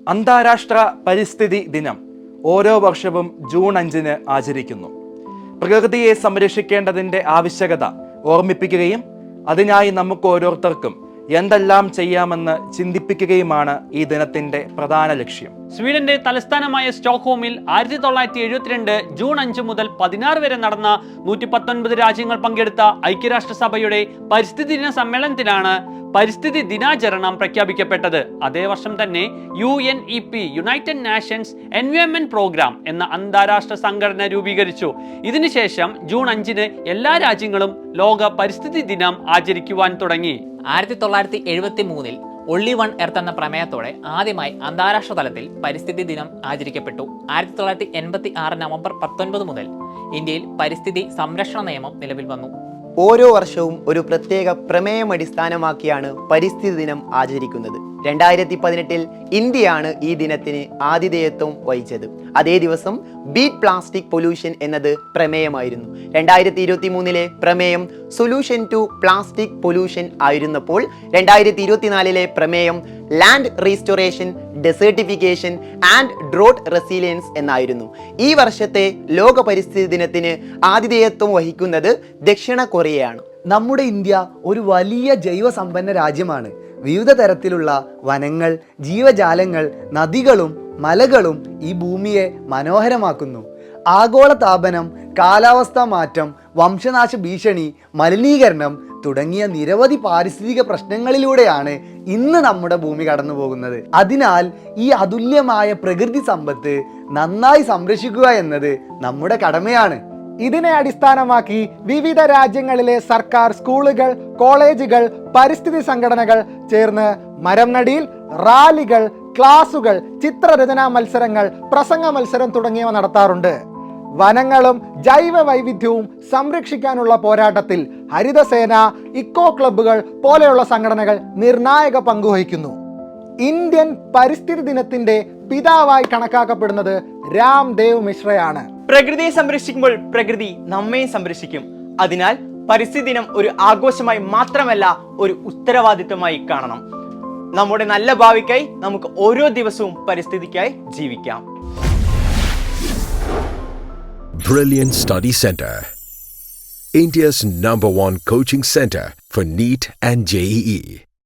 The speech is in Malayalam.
അന്താരാഷ്ട്ര പരിസ്ഥിതി ദിനം ഓരോ വർഷവും ജൂൺ 5-ന് ആചരിക്കുന്നു. പ്രകൃതിയെ സംരക്ഷിക്കേണ്ടതിൻ്റെ ആവശ്യകത ഓർമ്മിപ്പിക്കുകയും അതിനായി നമുക്ക് ഓരോരുത്തർക്കും എന്തെല്ലാം ചെയ്യാമെന്ന് ചിന്തിപ്പിക്കുകയുമാണ് ഈ ദിനത്തിന്റെ പ്രധാന ലക്ഷ്യം. സ്വീഡന്റെ തലസ്ഥാനമായ സ്റ്റോക്ക്ഹോമിൽ 1972 ജൂൺ 5 മുതൽ 16 വരെ നടന്ന 119 രാജ്യങ്ങൾ പങ്കെടുത്ത ഐക്യരാഷ്ട്രസഭയുടെ പരിസ്ഥിതി ദിന സമ്മേളനത്തിലാണ് പരിസ്ഥിതി ദിനാചരണം പ്രഖ്യാപിക്കപ്പെട്ടത്. അതേ വർഷം തന്നെ UNEP United Nations Environment Programme എന്ന അന്താരാഷ്ട്ര സംഘടന രൂപീകരിച്ചു. ഇതിനുശേഷം ജൂൺ 5-ന് എല്ലാ രാജ്യങ്ങളും ലോക പരിസ്ഥിതി ദിനം ആചരിക്കുവാൻ തുടങ്ങി. 1973 ഒൺലി വൺ എർത്ത് എന്ന പ്രമേയത്തോടെ ആദ്യമായി അന്താരാഷ്ട്ര തലത്തിൽ പരിസ്ഥിതി ദിനം ആചരിക്കപ്പെട്ടു. 1986 നവംബർ 19 മുതൽ ഇന്ത്യയിൽ പരിസ്ഥിതി സംരക്ഷണ നിയമം നിലവിൽ വന്നു. ഓരോ വർഷവും ഒരു പ്രത്യേക പ്രമേയം അടിസ്ഥാനമാക്കിയാണ് പരിസ്ഥിതി ദിനം ആചരിക്കുന്നത്. 2018 ഇന്ത്യയാണ് ഈ ദിനത്തിന് ആതിഥേയത്വം വഹിച്ചത്. അതേ ദിവസം ബീറ്റ് പ്ലാസ്റ്റിക് പൊല്യൂഷൻ എന്നത് പ്രമേയമായിരുന്നു. 2023 പ്രമേയം സൊല്യൂഷൻ ടു പ്ലാസ്റ്റിക് പൊല്യൂഷൻ ആയിരുന്നപ്പോൾ 2024 പ്രമേയം land restoration, desertification and drought resilience എന്നായിരുന്നു. ഈ വർഷത്തെ ലോക പരിസ്ഥിതി ദിനത്തിന് ആതിഥേയത്വം വഹിക്കുന്നത് ദക്ഷിണ കൊറിയയാണ്. നമ്മുടെ ഇന്ത്യ ഒരു വലിയ ജൈവസമ്പന്ന രാജ്യമാണ്. വിവിധ തരത്തിലുള്ള വനങ്ങൾ, ജീവജാലങ്ങൾ, നദികളും മലകളും ഈ ഭൂമിയെ മനോഹരമാക്കുന്നു. ആഗോളതാപനം, കാലാവസ്ഥാ മാറ്റം, വംശനാശ ഭീഷണി, മലിനീകരണം തുടങ്ങിയ നിരവധി പാരിസ്ഥിതിക പ്രശ്നങ്ങളിലൂടെയാണ് ഇന്ന് നമ്മുടെ ഭൂമി കടന്നു പോകുന്നത്. അതിനാൽ ഈ അതുല്യമായ പ്രകൃതി സമ്പത്ത് നന്നായി സംരക്ഷിക്കുക എന്നത് നമ്മുടെ കടമയാണ്. ഇതിനെ അടിസ്ഥാനമാക്കി വിവിധ രാജ്യങ്ങളിലെ സർക്കാർ സ്കൂളുകൾ, കോളേജുകൾ, പരിസ്ഥിതി സംഘടനകൾ ചേർന്ന് മരം നടിയിൽ, റാലികൾ, ക്ലാസുകൾ, ചിത്രരചനാ മത്സരങ്ങൾ, പ്രസംഗ മത്സരം തുടങ്ങിയവ നടത്താറുണ്ട്. വനങ്ങളും ജൈവ വൈവിധ്യവും സംരക്ഷിക്കാനുള്ള പോരാട്ടത്തിൽ ഹരിതസേന, ഇക്കോ ക്ലബ്ബുകൾ പോലെയുള്ള സംഘടനകൾ നിർണായക പങ്കുവഹിക്കുന്നു. ഇന്ത്യൻ പരിസ്ഥിതി ദിനത്തിന്റെ പിതാവായി കണക്കാക്കപ്പെടുന്നത് രാംദേവ് മിശ്രയാണ്. പ്രകൃതിയെ സംരക്ഷിക്കുമ്പോൾ പ്രകൃതി നമ്മയും സംരക്ഷിക്കും. അതിനാൽ പരിസ്ഥിതി ദിനം ഒരു ആഘോഷമായി മാത്രമല്ല, ഒരു ഉത്തരവാദിത്വമായി കാണണം. നമ്മുടെ നല്ല ഭാവിക്കായി നമുക്ക് ഓരോ ദിവസവും പരിസ്ഥിതിക്കായി ജീവിക്കാം. Brilliant Study Center, India's #1 coaching center for NEET and JEE.